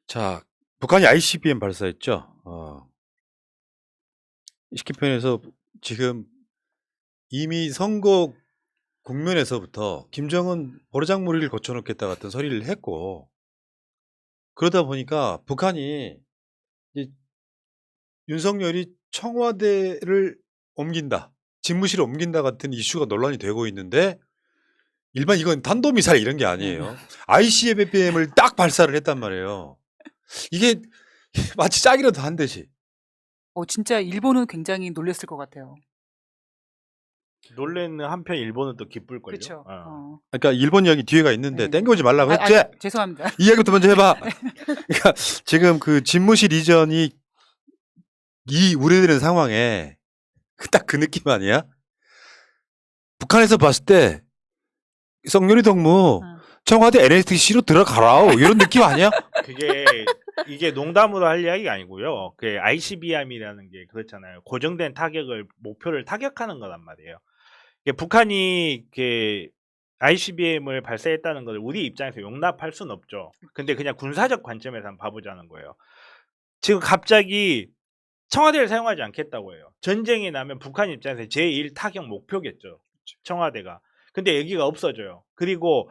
자, 북한이 ICBM 발사했죠. 쉽게 표현해서 지금 이미 선거 국면에서부터 김정은 버르장머리를 거쳐놓겠다 같은 소리를 했고, 그러다 보니까 북한이 이제 윤석열이 청와대를 옮긴다, 집무실을 옮긴다 같은 이슈가 논란이 되고 있는데, 일반 이건 탄도미사일 이런 게 아니에요. ICBM을 딱 발사를 했단 말이에요. 이게 마치 짝이라도 한 듯이. 진짜 일본은 굉장히 놀랐을 것 같아요. 놀래는 한편 일본은 또 기쁠걸요. 그렇죠. 그러니까 일본 이야기 뒤에가 있는데 네. 땡겨오지 말라고 했지. 죄송합니다. 이야기부터 먼저 해봐. 그러니까 지금 그 집무실 이전이 이 우려되는 상황에 딱 그 느낌 아니야? 북한에서 봤을 때 성렬이 동무 청와대 NSC로 들어가라 이런 느낌 아니야? 이게 농담으로 할 이야기가 아니고요. 그 ICBM이라는 게 그렇잖아요. 고정된 타격을 목표를 타격하는 거란 말이에요. 북한이 ICBM을 발사했다는 걸 우리 입장에서 용납할 수는 없죠. 근데 그냥 군사적 관점에서 한번 봐보자는 거예요. 지금 갑자기 청와대를 사용하지 않겠다고 해요. 전쟁이 나면 북한 입장에서 제1 타격 목표겠죠. 청와대가. 근데 여기가 없어져요. 그리고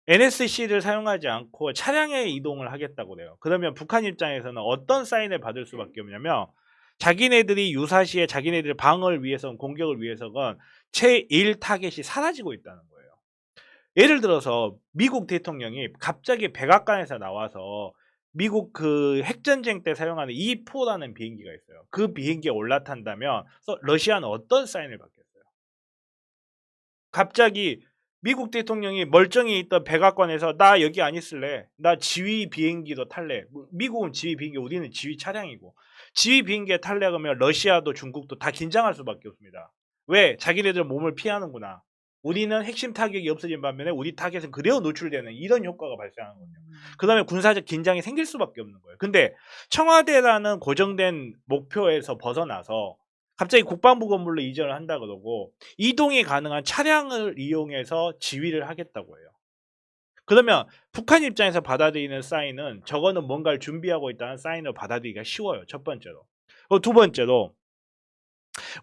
NSC를 사용하지 않고 차량에 이동을 하겠다고 그래요. 그러면 북한 입장에서는 어떤 사인을 받을 수밖에 없냐면 자기네들이 유사시에 자기네들 방어를 위해서건 공격을 위해서건 제1 타겟이 사라지고 있다는 거예요. 예를 들어서 미국 대통령이 갑자기 백악관에서 나와서 미국 그 핵전쟁 때 사용하는 E4라는 비행기가 있어요. 그 비행기에 올라탄다면 러시아는 어떤 사인을 받겠어요? 갑자기 미국 대통령이 멀쩡히 있던 백악관에서 나 여기 안 있을래. 나 지휘 비행기도 탈래. 미국은 지휘 비행기, 우리는 지휘 차량이고. 지휘 비행기에 탈래 그러면 러시아도 중국도 다 긴장할 수밖에 없습니다. 왜? 자기네들 몸을 피하는구나. 우리는 핵심 타격이 없어진 반면에 우리 타겟은 그대로 노출되는 이런 효과가 발생하는 거죠. 그다음에 군사적 긴장이 생길 수밖에 없는 거예요. 근데 청와대라는 고정된 목표에서 벗어나서 갑자기 국방부 건물로 이전을 한다 그러고 이동이 가능한 차량을 이용해서 지휘를 하겠다고 해요. 그러면 북한 입장에서 받아들이는 사인은 저거는 뭔가를 준비하고 있다는 사인을 받아들이기가 쉬워요. 첫 번째로. 두 번째로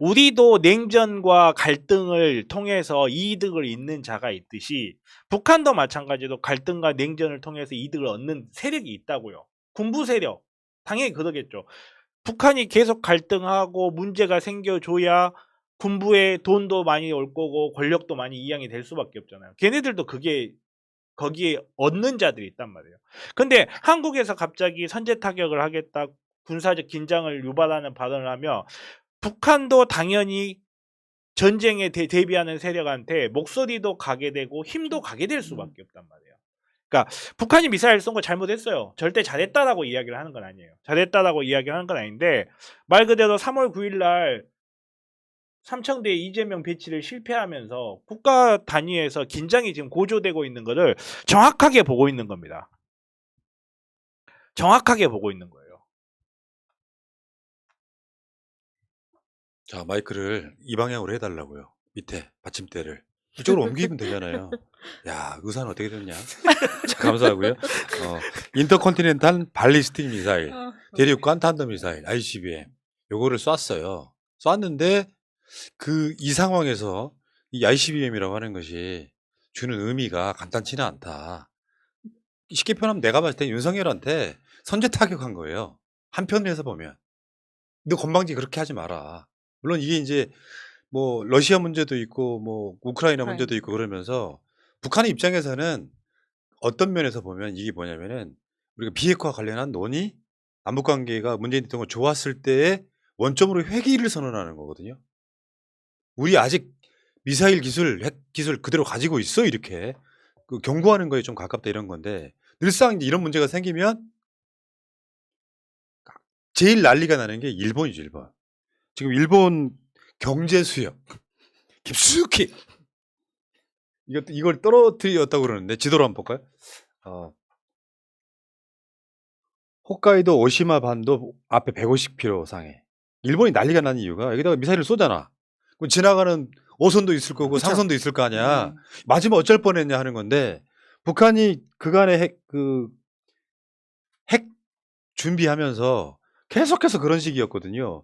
우리도 냉전과 갈등을 통해서 이득을 잇는 자가 있듯이 북한도 마찬가지로 갈등과 냉전을 통해서 이득을 얻는 세력이 있다고요. 군부 세력. 당연히 그러겠죠. 북한이 계속 갈등하고 문제가 생겨줘야 군부에 돈도 많이 올 거고 권력도 많이 이양이 될 수밖에 없잖아요. 걔네들도 거기에 얻는 자들이 있단 말이에요. 근데 한국에서 갑자기 선제 타격을 하겠다, 군사적 긴장을 유발하는 발언을 하며 북한도 당연히 전쟁에 대비하는 세력한테 목소리도 가게 되고 힘도 가게 될 수밖에 없단 말이에요. 그러니까 북한이 미사일 쏜 거 잘못했어요. 절대 잘했다라고 이야기를 하는 건 아니에요. 잘했다라고 이야기를 하는 건 아닌데 말 그대로 3월 9일 날 삼청대 이재명 배치를 실패하면서 국가 단위에서 긴장이 지금 고조되고 있는 것을 정확하게 보고 있는 겁니다. 정확하게 보고 있는 거예요. 자, 마이크를 이 방향으로 해달라고요. 밑에 받침대를 이쪽으로 옮기면 되잖아요. 야, 의사는 어떻게 됐냐? 자, 감사하고요. 인터컨티넨탈 발리스틱 미사일, 대륙간 탄도미사일 ICBM 요거를 쐈어요. 쐈는데 이 상황에서 이 ICBM이라고 하는 것이 주는 의미가 간단치는 않다. 쉽게 표현하면 내가 봤을 때 윤석열한테 선제 타격한 거예요. 한편에서 보면. 너 건방지 그렇게 하지 마라. 물론 이게 이제 뭐 러시아 문제도 있고 뭐 우크라이나 문제도 있고 그러면서 북한의 입장에서는 어떤 면에서 보면 이게 뭐냐면은 우리가 비핵화 관련한 논의, 남북 관계가 문재인 대통령 좋았을 때의 원점으로 회귀를 선언하는 거거든요. 우리 아직 미사일 기술, 핵 기술 그대로 가지고 있어 이렇게 그 경고하는 거에 좀 가깝다 이런 건데 늘상 이런 문제가 생기면 제일 난리가 나는 게 일본이죠, 일본. 지금 일본 경제 수역 깊숙이 이걸 떨어뜨렸다고 그러는데 지도로 한번 볼까요? 홋카이도 오시마 반도 앞에 150km 상해. 일본이 난리가 난 이유가 여기다가 미사일을 쏘잖아. 그럼 지나가는 오선도 있을 거고 그쵸. 상선도 있을 거 아니야. 맞으면 어쩔 뻔했냐 하는 건데 북한이 그간의 핵 준비하면서 계속해서 그런 식이었거든요.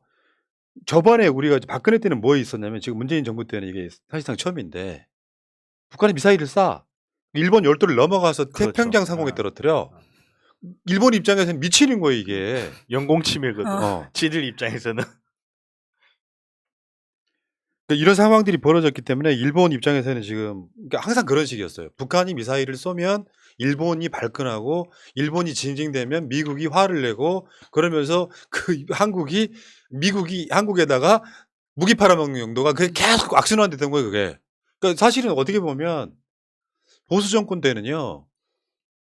저번에 우리가 박근혜 때는 뭐 있었냐면 지금 문재인 정부 때는 이게 사실상 처음인데 북한이 미사일을 쏴. 일본 열도를 넘어가서 그렇죠. 태평양 상공에 아. 떨어뜨려. 일본 입장에서는 미치는 거예요 이게. 영공 침해거든. 어. 지들 입장에서는. 이런 상황들이 벌어졌기 때문에 일본 입장에서는 지금 그러니까 항상 그런 식이었어요. 북한이 미사일을 쏘면 일본이 발끈하고 일본이 진징되면 미국이 화를 내고 그러면서 그 미국이 한국에다가 무기 팔아먹는 용도가 그게 계속 악순환됐던 거예요 그게. 그러니까 사실은 어떻게 보면 보수 정권 때는요.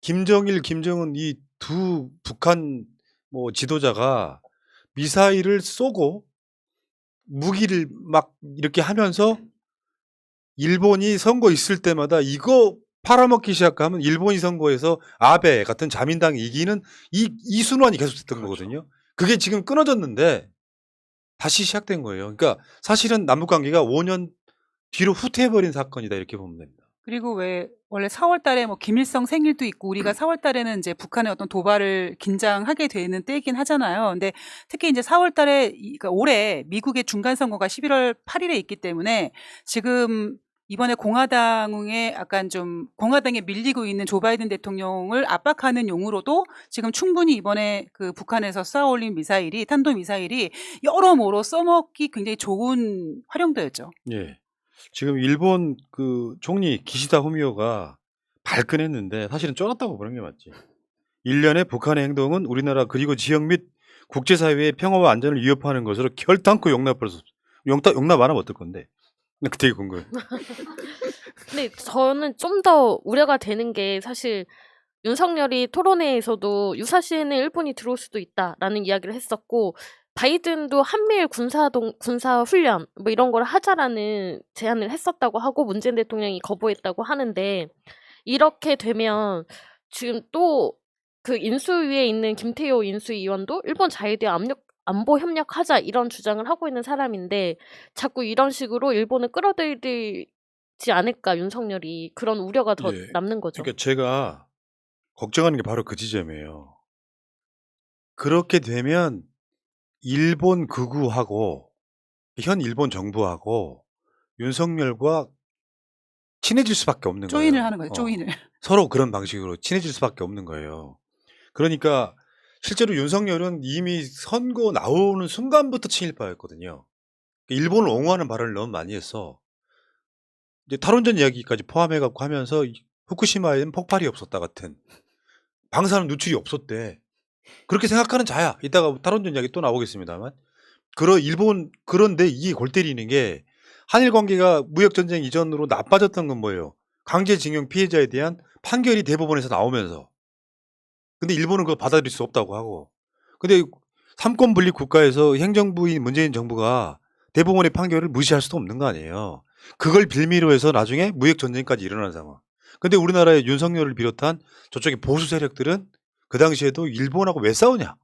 김정일, 김정은 이 두 북한 뭐 지도자가 미사일을 쏘고 무기를 막 이렇게 하면서 일본이 선거 있을 때마다 이거 팔아먹기 시작하면 일본이 선거에서 아베 같은 자민당이 이기는 이 순환이 계속됐던 그렇죠. 거거든요. 그게 지금 끊어졌는데 다시 시작된 거예요. 그러니까 사실은 남북 관계가 5년 뒤로 후퇴해버린 사건이다 이렇게 보면 됩니다. 그리고 왜 원래 4월 달에 뭐 김일성 생일도 있고 우리가 4월 달에는 이제 북한의 어떤 도발을 긴장하게 되는 때이긴 하잖아요. 근데 특히 이제 4월 달에 그러니까 올해 미국의 중간 선거가 11월 8일에 있기 때문에 지금 이번에 공화당에 약간 좀 공화당에 밀리고 있는 조 바이든 대통령을 압박하는 용으로도 지금 충분히 이번에 그 북한에서 쏘아올린 미사일이 탄도 미사일이 여러모로 써먹기 굉장히 좋은 활용도였죠. 예. 지금 일본 그 총리 기시다 후미오가 발끈했는데 사실은 쫄았다고 보는 게 맞지. 1년의 북한의 행동은 우리나라 그리고 지역 및 국제사회의 평화와 안전을 위협하는 것으로 결단코 용납할 수 없어. 용납 안 하면 어떨 건데? 나 되게 궁금해. 근데 저는 좀 더 우려가 되는 게 사실 윤석열이 토론회에서도 유사시에는 일본이 들어올 수도 있다라는 이야기를 했었고 바이든도 한미일 군사 훈련 뭐 이런 걸 하자라는 제안을 했었다고 하고 문재인 대통령이 거부했다고 하는데 이렇게 되면 지금 또 그 인수위에 있는 김태효 인수위원도 일본 자유대 안보 협력하자 이런 주장을 하고 있는 사람인데 자꾸 이런 식으로 일본을 끌어들이지 않을까 윤석열이 그런 우려가 더 예. 남는 거죠. 그러니까 제가 걱정하는 게 바로 그 지점이에요. 그렇게 되면 일본 극우하고 현 일본 정부하고 윤석열과 친해질 수밖에 없는 거예요. 조인을 하는 거예요. 조인을. 서로 그런 방식으로 친해질 수밖에 없는 거예요. 그러니까 실제로 윤석열은 이미 선거 나오는 순간부터 친일파였거든요. 일본을 옹호하는 발언을 너무 많이 했어. 이제 탈원전 이야기까지 포함해갖고 하면서 후쿠시마에는 폭발이 없었다 같은 방사능 누출이 없었대. 그렇게 생각하는 자야. 이따가 탈원전 이야기 또 나오겠습니다만. 그런데 이게 골 때리는 게 한일 관계가 무역전쟁 이전으로 나빠졌던 건 뭐예요? 강제징용 피해자에 대한 판결이 대법원에서 나오면서. 근데 일본은 그걸 받아들일 수 없다고 하고. 근데 삼권 분립 국가에서 행정부인 문재인 정부가 대법원의 판결을 무시할 수도 없는 거 아니에요. 그걸 빌미로 해서 나중에 무역전쟁까지 일어난 상황. 근데 우리나라의 윤석열을 비롯한 저쪽의 보수 세력들은 그 당시에도 일본하고 왜 싸우냐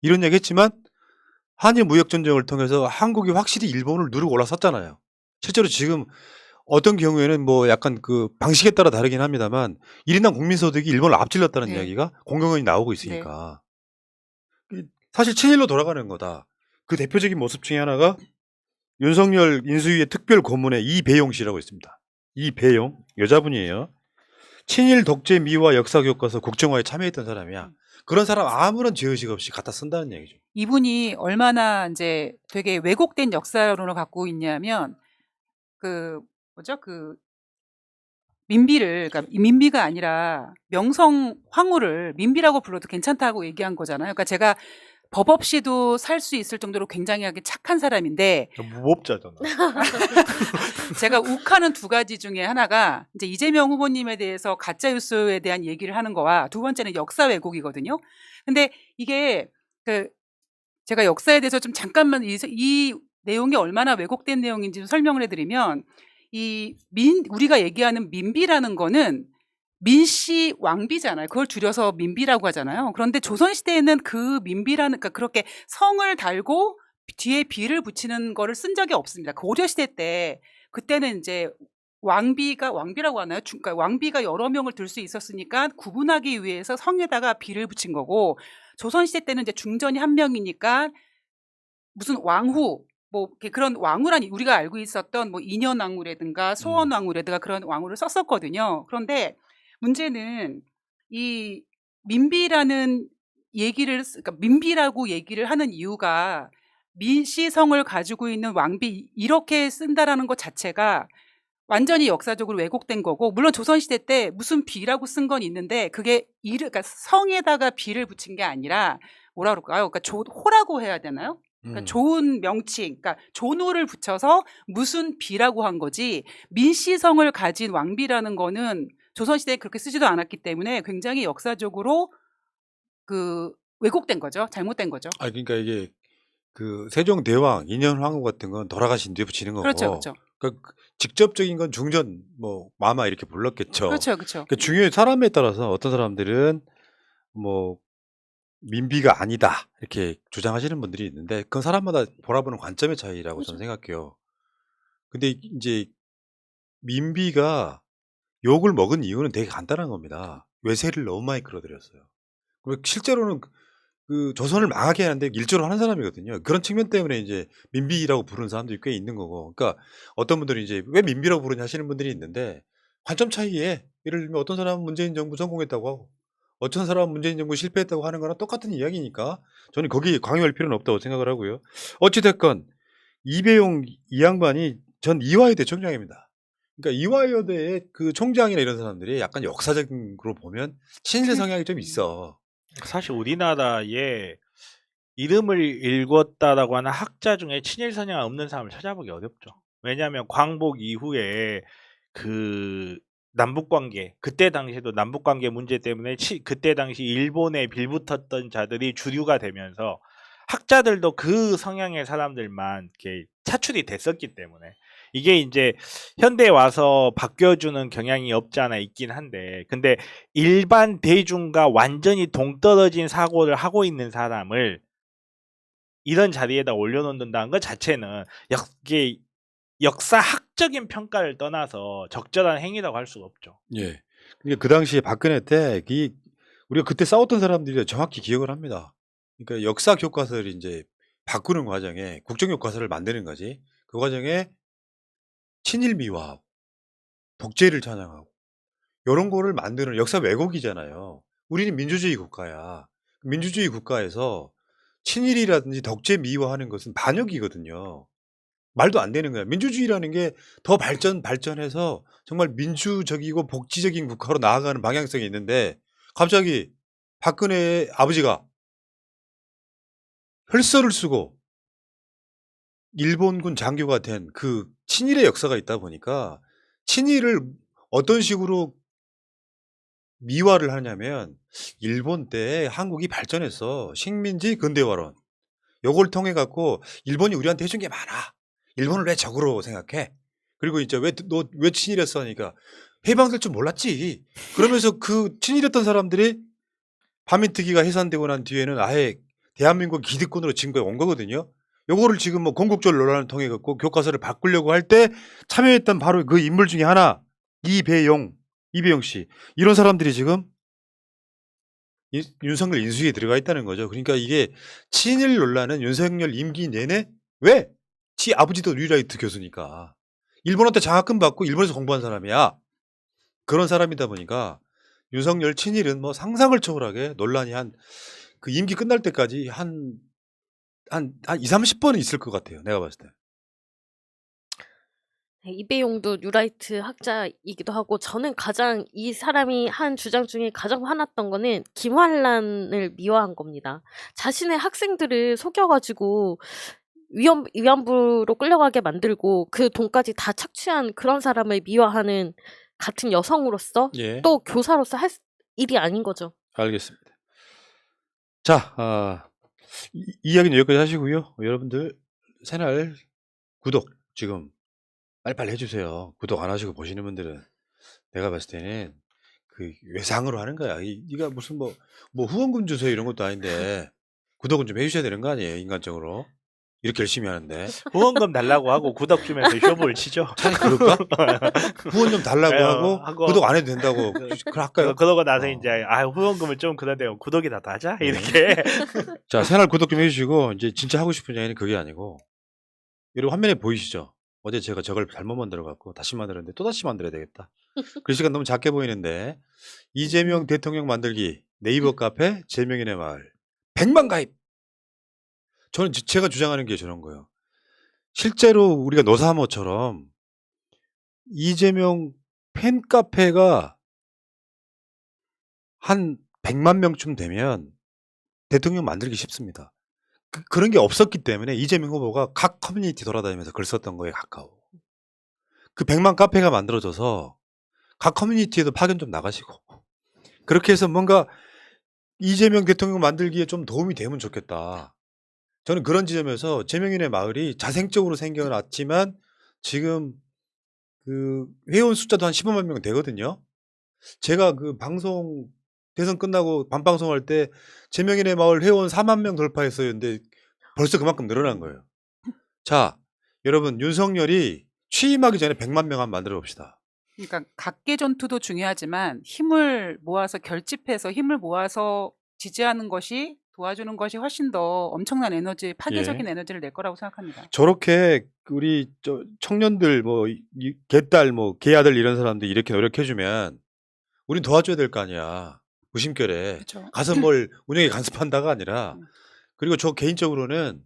이런 얘기 했지만 한일 무역전쟁을 통해서 한국이 확실히 일본을 누르고 올라섰잖아요. 실제로 지금 어떤 경우에는 뭐 약간 그 방식에 따라 다르긴 합니다만 1인당 국민소득이 일본을 앞질렀다는 네. 이야기가 공공연히 나오고 있으니까 사실 친일로 돌아가는 거다. 그 대표적인 모습 중에 하나가 윤석열 인수위의 특별 고문의 이배용 씨라고 있습니다. 이배용 여자분이에요. 친일 독재 미화 역사 교과서 국정화에 참여했던 사람이야. 그런 사람 아무런 죄의식 없이 갖다 쓴다는 얘기죠. 이분이 얼마나 이제 되게 왜곡된 역사론을 갖고 있냐면 그 뭐죠? 그 그러니까 민비가 아니라 명성 황후를 민비라고 불러도 괜찮다고 얘기한 거잖아요. 그러니까 제가 법 없이도 살 수 있을 정도로 굉장히 착한 사람인데 무법자잖아. 제가 욱하는 두 가지 중에 하나가 이제 이재명 후보님에 대해서 가짜 뉴스에 대한 얘기를 하는 거와 두 번째는 역사 왜곡이거든요. 근데 이게 그 제가 역사에 대해서 좀 잠깐만 이 내용이 얼마나 왜곡된 내용인지 좀 설명을 해드리면 우리가 얘기하는 민비라는 거는 민씨 왕비잖아요. 그걸 줄여서 민비라고 하잖아요. 그런데 조선시대에는 그 민비라는, 그러니까 그렇게 성을 달고 뒤에 비를 붙이는 거를 쓴 적이 없습니다. 고려시대 때, 그때는 이제 왕비라고 하나요? 그러니까 왕비가 여러 명을 들 수 있었으니까 구분하기 위해서 성에다가 비를 붙인 거고, 조선시대 때는 이제 중전이 한 명이니까 무슨 왕후, 뭐 이렇게 그런 왕후란 우리가 알고 있었던 뭐 인현왕후라든가 소원왕후라든가 그런 왕후를 썼었거든요. 그런데 문제는 이 민비라는 그러니까 민비라고 얘기를 하는 이유가 민씨성을 가지고 있는 왕비 이렇게 쓴다라는 것 자체가 완전히 역사적으로 왜곡된 거고, 물론 조선시대 때 무슨 비라고 쓴 건 있는데 그게 그러니까 성에다가 비를 붙인 게 아니라 뭐라 그럴까요? 그러니까 호라고 해야 되나요? 그러니까 좋은 명칭, 그러니까 존호를 붙여서 무슨 비라고 한 거지, 민씨성을 가진 왕비라는 거는 조선시대에 그렇게 쓰지도 않았기 때문에 굉장히 역사적으로 그 왜곡된 거죠. 잘못된 거죠. 아 그러니까 이게 그 세종대왕, 인현왕후 같은 건 돌아가신 뒤에 붙이는 그렇죠, 거고, 그렇죠, 그러니까 직접적인 건 중전 뭐 마마 이렇게 불렀겠죠. 그렇죠, 그렇죠. 그 중요해 사람에 따라서 어떤 사람들은 뭐 민비가 아니다 이렇게 주장하시는 분들이 있는데 그건 사람마다 바라보는 관점의 차이라고 그렇죠. 저는 생각해요. 근데 이제 민비가 욕을 먹은 이유는 되게 간단한 겁니다. 외세를 너무 많이 끌어들였어요. 그리고 실제로는 그 조선을 망하게 하는데 일조를 하는 사람이거든요. 그런 측면 때문에 이제 민비라고 부르는 사람들이 꽤 있는 거고. 그러니까 어떤 분들은 이제 왜 민비라고 부르냐 하시는 분들이 있는데 관점 차이에 예를 들면 어떤 사람은 문재인 정부 성공했다고 하고 어떤 사람은 문재인 정부 실패했다고 하는 거랑 똑같은 이야기니까 저는 거기에 강요할 필요는 없다고 생각을 하고요. 어찌됐건 이배용 이 양반이 전 이화여대 총장입니다. 그러니까 이화여대의 그 총장이나 이런 사람들이 약간 역사적으로 보면 친일 성향이 좀 있어. 사실 우리나라에 이름을 읽었다라고 하는 학자 중에 친일 성향 없는 사람을 찾아보기 어렵죠. 왜냐하면 광복 이후에 그 남북 관계, 그때 당시에도 남북 관계 문제 때문에 그때 당시 일본에 빌붙었던 자들이 주류가 되면서 학자들도 그 성향의 사람들만 이렇게 차출이 됐었기 때문에 이게 이제 현대에 와서 바뀌어주는 경향이 없지 않아 있긴 한데, 근데 일반 대중과 완전히 동떨어진 사고를 하고 있는 사람을 이런 자리에다 올려놓는다는 것 자체는 이게 역사학적인 평가를 떠나서 적절한 행위라고 할 수가 없죠. 예. 그러니까 그 당시에 박근혜 때 우리가 그때 싸웠던 사람들이 정확히 기억을 합니다. 그러니까 역사 교과서를 이제 바꾸는 과정에 국정 교과서를 만드는 거지. 그 과정에 친일 미화하고 독재를 찬양하고 요런 거를 만드는 역사 왜곡이잖아요. 우리는 민주주의 국가야. 민주주의 국가에서 친일이라든지 독재 미화하는 것은 반역이거든요. 말도 안 되는 거야. 민주주의라는 게 더 발전해서 정말 민주적이고 복지적인 국가로 나아가는 방향성이 있는데 갑자기 박근혜의 아버지가 혈서를 쓰고 일본군 장교가 된 그 친일의 역사가 있다 보니까 친일을 어떤 식으로 미화를 하냐면 일본 때 한국이 발전했어. 식민지 근대화론. 요걸 통해 갖고 일본이 우리한테 해준 게 많아. 일본을 왜 적으로 생각해? 그리고 이제 너 왜 친일했어? 하니까 해방될 줄 몰랐지. 그러면서 그 친일했던 사람들이 반민특위가 해산되고 난 뒤에는 아예 대한민국 기득권으로 지금까지 온 거거든요. 요거를 지금 뭐 건국절 논란을 통해 갖고 교과서를 바꾸려고 할 때 참여했던 바로 그 인물 중에 하나 이배용 씨 이런 사람들이 지금 윤석열 인수위에 들어가 있다는 거죠. 그러니까 이게 친일 논란은 윤석열 임기 내내 왜? 지 아버지도 뉴라이트 교수니까 일본한테 장학금 받고 일본에서 공부한 사람이야. 그런 사람이다 보니까 윤석열 친일은 뭐 상상을 초월하게 논란이 그 임기 끝날 때까지 한 2, 30번은 있을 것 같아요. 내가 봤을 때. 네, 이배용도 뉴라이트 학자이기도 하고, 저는 가장 이 사람이 한 주장 중에 가장 화났던 거는 김환란을 미화한 겁니다. 자신의 학생들을 속여가지고 위안부로 끌려가게 만들고 그 돈까지 다 착취한 그런 사람을 미화하는, 같은 여성으로서 예. 또 교사로서 할 일이 아닌 거죠. 알겠습니다. 자, 이야기는 여기까지 하시고요. 여러분들 채널 구독 지금 빨리빨리 해주세요. 구독 안 하시고 보시는 분들은 내가 봤을 때는 그 외상으로 하는 거야. 이가 무슨 뭐 후원금 주세요 이런 것도 아닌데 구독은 좀 해주셔야 되는 거 아니에요, 인간적으로. 이렇게 열심히 하는데 후원금 달라고 하고 구독 주면서 쇼부를 치죠. 차라리 그럴까? 후원 좀 달라고 네, 하고 구독 안 해도 된다고 그걸 할까요? 그러고 나서 어. 이제 후원금을 좀 그다대요. 구독이라도 하자 네. 이렇게. 자, 채널 구독 좀 해주시고 이제 진짜 하고 싶은 얘기는 그게 아니고 여러분 화면에 보이시죠? 어제 제가 저걸 잘못 만들어갖고 다시 만들었는데 또 다시 만들어야 되겠다. 글씨가 너무 작게 보이는데 이재명 대통령 만들기 네이버 카페 재명인의 마을 100만 가입. 저는 제가 주장하는 게 저런 거예요. 실제로 우리가 노사모처럼 이재명 팬카페가 한 100만 명쯤 되면 대통령 만들기 쉽습니다. 그런 게 없었기 때문에 이재명 후보가 각 커뮤니티 돌아다니면서 글 썼던 거에 가까워. 그 100만 카페가 만들어져서 각 커뮤니티에도 파견 좀 나가시고 그렇게 해서 뭔가 이재명 대통령 만들기에 좀 도움이 되면 좋겠다. 저는 그런 지점에서 재명인의 마을이 자생적으로 생겨났지만 지금 그 회원 숫자도 한 15만 명 되거든요. 제가 그 방송 대선 끝나고 밤방송할 때 재명인의 마을 회원 4만 명 돌파했어요. 근데 벌써 그만큼 늘어난 거예요. 자, 여러분 윤석열이 취임하기 전에 100만 명 한번 만들어 봅시다. 그러니까 각계 전투도 중요하지만 힘을 모아서 결집해서 힘을 모아서 지지하는 것이 도와주는 것이 훨씬 더 엄청난 에너지, 파괴적인 에너지를 낼 거라고 생각합니다. 저렇게 우리 청년들 뭐 개딸 뭐 개아들 이런 사람들 이렇게 노력해주면 우린 도와줘야 될 거 아니야. 무심결에 그렇죠. 가서 뭘 운영에 간섭한다가 아니라 그리고 저 개인적으로는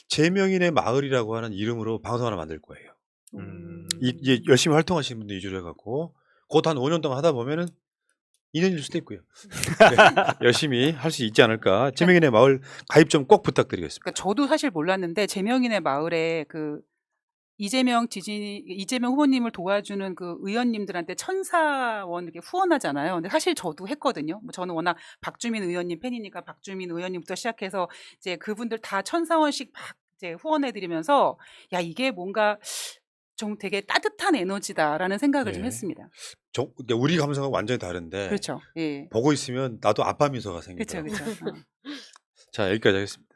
재명인의 마을이라고 하는 이름으로 방송 하나 만들 거예요. 이제 열심히 활동하시는 분들 위주로 해갖고 곧 한 5년 동안 하다 보면은 2년일 수도 있고요. 네, 열심히 할 수 있지 않을까. 재명인의 마을 가입 좀 꼭 부탁드리겠습니다. 그러니까 저도 사실 몰랐는데 재명인의 마을에 그 이재명 후보님을 도와주는 그 의원님들한테 1,000원 이렇게 후원하잖아요. 근데 사실 저도 했거든요. 뭐 저는 워낙 박주민 의원님 팬이니까 박주민 의원님부터 시작해서 이제 그분들 다 1,000원씩 막 이제 후원해드리면서 야 이게 뭔가 좀 되게 따뜻한 에너지다라는 생각을 좀 예. 했습니다. 그러니까 우리 감성은 완전히 다른데 그렇죠. 예. 보고 있으면 나도 아빠 미소가 그렇죠, 생기더라고요. 그렇죠. 자, 여기까지 하겠습니다.